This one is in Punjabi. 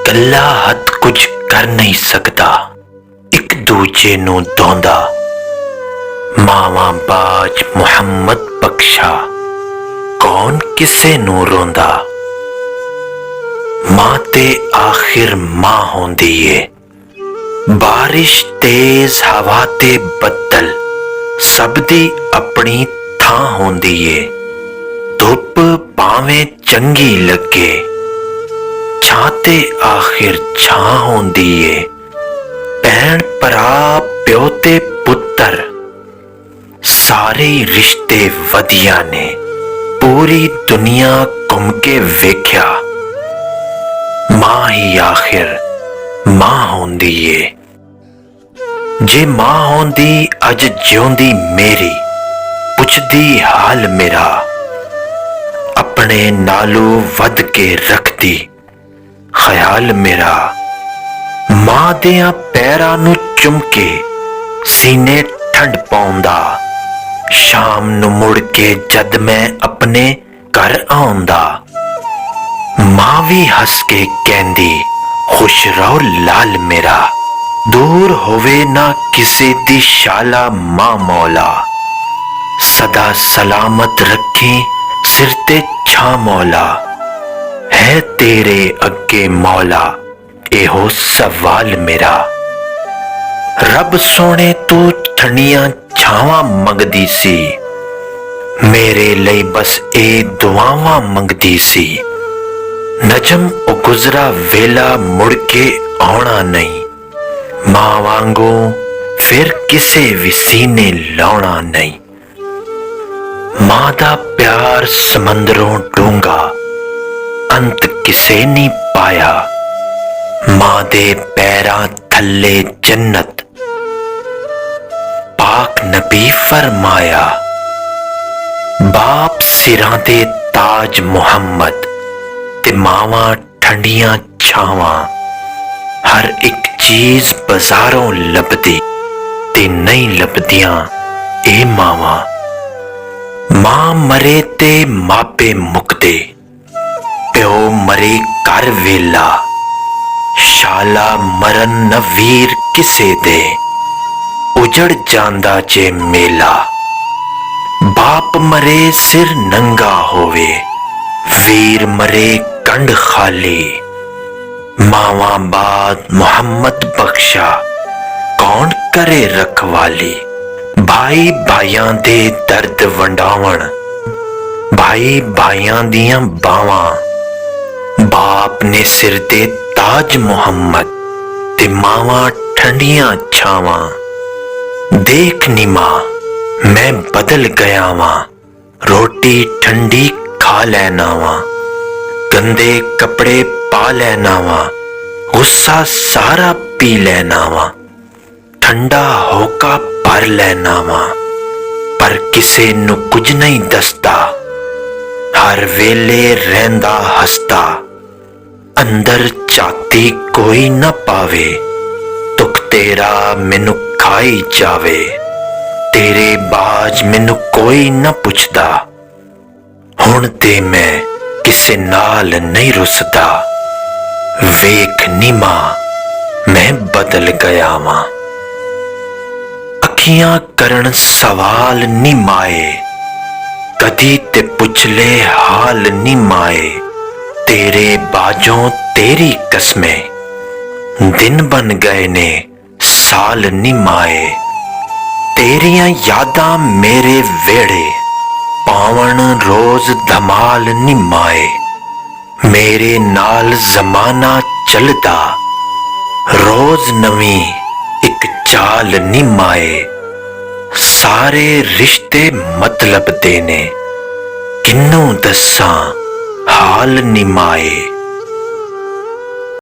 ਕੱਲਾ ਹੱਥ ਕੁਝ ਕਰ ਨਹੀਂ ਸਕਦਾ, ਇੱਕ ਦੂਜੇ ਨੂੰ ਦੋਂਦਾ। ਮਾਵਾਂ ਬਾਜ ਮੁਹੰਮਦ ਬਖਸ਼ਾ, ਕੌਣ ਕਿਸੇ ਨੂੰ ਰੋਂਦਾ। ਮਾਂ ਤੇ ਆਖਿਰ ਮਾਂ ਹੁੰਦੀ ਏ, ਬਾਰਿਸ਼ ਤੇਜ਼ ਹਵਾ ਤੇ ਬੱਦਲ ਸਭ ਦੀ ਆਪਣੀ ਥਾਂ ਹੁੰਦੀ ਏ। ਧੁੱਪ ਭਾਵੇਂ ਚੰਗੀ ਲੱਗੇ, ਛਾਂ ਤੇ ਆਖਿਰ ਛਾਂ ਹੁੰਦੀ ਏ। ਭੈਣ ਭਰਾ ਪਿਓ ਤੇ ਪੁੱਤਰ ਸਾਰੇ ਰਿਸ਼ਤੇ ਵਧੀਆ ਨੇ। ਪੂਰੀ ਦੁਨੀਆ ਘੁੰਮ ਕੇ ਵੇਖਿਆ, ਮਾਂ ਹੀ ਆਖਿਰ ਮਾਂ ਹੁੰਦੀ ਏ। ਜੇ ਮਾਂ ਹੁੰਦੀ ਅੱਜ ਜਿਉਂਦੀ ਮੇਰੀ, ਪੁੱਛਦੀ ਹਾਲ ਮੇਰਾ, ਆਪਣੇ ਨਾਲੋਂ ਵੱਧ ਕੇ ਰੱਖਦੀ ਖਿਆਲ ਮੇਰਾ। ਮਾਂ ਦਿਆਂ ਪੈਰਾਂ ਨੂੰ ਚੁੰਮ ਕੇ ਸੀਨੇ ਠੰਡ ਪਾਉਂਦਾ, ਸ਼ਾਮ ਨੂੰ ਮੁੜ ਕੇ ਜਦ ਮੈਂ ਆਪਣੇ ਘਰ ਆਉਂਦਾ। ਮਾਂ ਵੀ ਹੱਸ ਕੇ ਕਹਿੰਦੀ ਖੁਸ਼ ਰਹੋ ਲਾਲ ਮੇਰਾ, ਦੂਰ ਹੋਵੇ ਨਾ ਕਿਸੇ ਦੀ ਸ਼ਾਲਾ ਮਾਂ ਮੌਲਾ। ਸਦਾ ਸਲਾਮਤ ਰੱਖੀ ਸਿਰ ਤੇ ਛਾਂ ਮੌਲਾ, ਹੈ ਤੇਰੇ ਅੱਗੇ ਮੌਲਾ ਇਹੋ ਸਵਾਲ ਮੇਰਾ। ਰੱਬ ਸੋਹਣੇ ਤੂੰ ਠੰਡੀਆਂ ਛਾਵਾਂ ਮੰਗਦੀ ਸੀ, ਮੇਰੇ ਲਈ ਬਸ ਇਹ ਦੁਆਵਾਂ ਮੰਗਦੀ ਸੀ। ਨਜਮ ਉਹ ਗੁਜ਼ਰਾ ਵੇਲਾ ਮੁੜ ਕੇ ਆਉਣਾ ਨਹੀਂ, ਮਾਂ ਵਾਂਗੂ ਫਿਰ ਕਿਸੇ ਵੀ ਸੀਨੇ ਲਾਉਣਾ ਨਹੀਂ। ਮਾਂ ਦਾ ਪਿਆਰ ਸਮੁੰਦਰੋਂ ਡੂੰਘਾ, ਅੰਤ ਕਿਸੇ ਨਹੀਂ ਪਾਇਆ। ਮਾਂ ਦੇ ਪੈਰਾਂ ਥੱਲੇ ਜੰਨਤ, ਪਾਕ ਨਬੀ ਫਰਮਾਇਆ। ਬਾਪ ਸਿਰਾਂ ਦੇ ਤਾਜ ਮੁਹੰਮਦ, ਤੇ ਮਾਵਾਂ ਠੰਡੀਆਂ ਛਾਵਾਂ। ਹਰ ਇੱਕ ਚੀਜ਼ ਬਾਜ਼ਾਰੋਂ ਲੱਭਦੀ ਤੇ ਨਹੀਂ ਲੱਭਦੀਆਂ ਇਹ ਮਾਵਾਂ। ਮਾਂ ਮਰੇ ਤੇ ਮਾਪੇ ਮੁੱਕਦੇ, ਪਿਓ ਮਰੇ ਘਰ ਵੇਲਾ। ਸ਼ਾਲਾ ਮਰਨ ਨ ਵੀਰ ਕਿਸੇ ਦੇ, ਉਜੜ ਜਾਂਦਾ ਜੇ ਮੇਲਾ। ਬਾਪ ਮਰੇ ਸਿਰ ਨੰਗਾ ਹੋਵੇ, ਵੀਰ ਮਰੇ ਕੰਡ ਖਾਲੀ। ਮਾਵਾਂ ਬਾਦ ਮੁਹੰਮਦ ਬਖਸ਼ਾ, ਕੌਣ ਕਰੇ ਰਖਵਾਲੀ। ਭਾਈ ਭਾਈਆਂ ਦੇ ਦਰਦ ਵੰਡਾਵਣ, ਭਾਈ ਭਾਈਆਂ ਦੀਆਂ ਬਾਵਾਂ। ਬਾਪ ਨੇ ਸਿਰ ਤੇ ਤਾਜ ਮੁਹੰਮਦ, ਤੇ ਮਾਵਾਂ ਠੰਡੀਆਂ ਛਾਵਾਂ। ਦੇਖ ਨੀ ਮਾਂ ਮੈਂ ਬਦਲ ਗਿਆ ਵਾਂ, ਰੋਟੀ ਠੰਡੀ ਖਾ ਲੈਣਾ ਵਾਂ। ਗੰਦੇ ਕੱਪੜੇ ਪਾ ਲੈਣਾ ਵਾਂ, ਗੁੱਸਾ ਸਾਰਾ ਪੀ ਲੈਣਾ ਵਾਂ। ਠੰਡਾ ਹੋਕਾ ਭਰ ਲੈਣਾ ਵਾਂ, ਪਰ ਕਿਸੇ ਨੂੰ ਕੁਝ ਨਹੀਂ ਦੱਸਦਾ। ਹਰ ਵੇਲੇ ਰਹਿੰਦਾ ਹੱਸਦਾ, ਅੰਦਰ ਝਾਤੀ ਕੋਈ ਨਾ ਪਾਵੇ। ਦੁੱਖ ਤੇਰਾ ਮੈਨੂੰ ਖਾਈ ਜਾਵੇ, ਤੇਰੇ ਬਾਝ ਮੈਨੂੰ ਕੋਈ ਨਾ ਪੁੱਛਦਾ। ਹੁਣ ਤੇ ਮੈਂ ਕਿਸੇ ਨਾਲ ਨਹੀਂ ਰੁੱਸਦਾ, ਵੇਖ ਨੀ ਮਾਂ ਮੈਂ ਬਦਲ ਗਿਆ ਵਾਂ। ਅੱਖੀਆਂ ਕਰਨ ਸਵਾਲ ਨੀ ਮਾਏ, ਕਦੀ ਤੇ ਪੁੱਛ ਲੈ ਹਾਲ ਨੀ ਮਾਏ। ਤੇਰੇ ਬਾਝੋਂ ਤੇਰੀ ਕਸਮੇ, ਦਿਨ ਬਣ ਗਏ ਨੇ ਸਾਲ ਨੀ ਮਾਏ। ਤੇਰੀਆਂ ਯਾਦਾਂ ਮੇਰੇ ਵੇੜੇ, ਪਾਵਣ ਰੋਜ਼ ਧਮਾਲ ਨੀ ਮਾਏ। ਮੇਰੇ ਨਾਲ ਜ਼ਮਾਨਾ ਚੱਲਦਾ, ਰੋਜ਼ ਨਵੀਂ ਇੱਕ ਚਾਲ ਨੀ ਮਾਏ। ਸਾਰੇ ਰਿਸ਼ਤੇ ਮਤਲਬ ਦੇ ਨੇ, ਕਿਹਨੂੰ ਦੱਸਾਂ ਹਾਲ ਨੀ ਮਾਏ।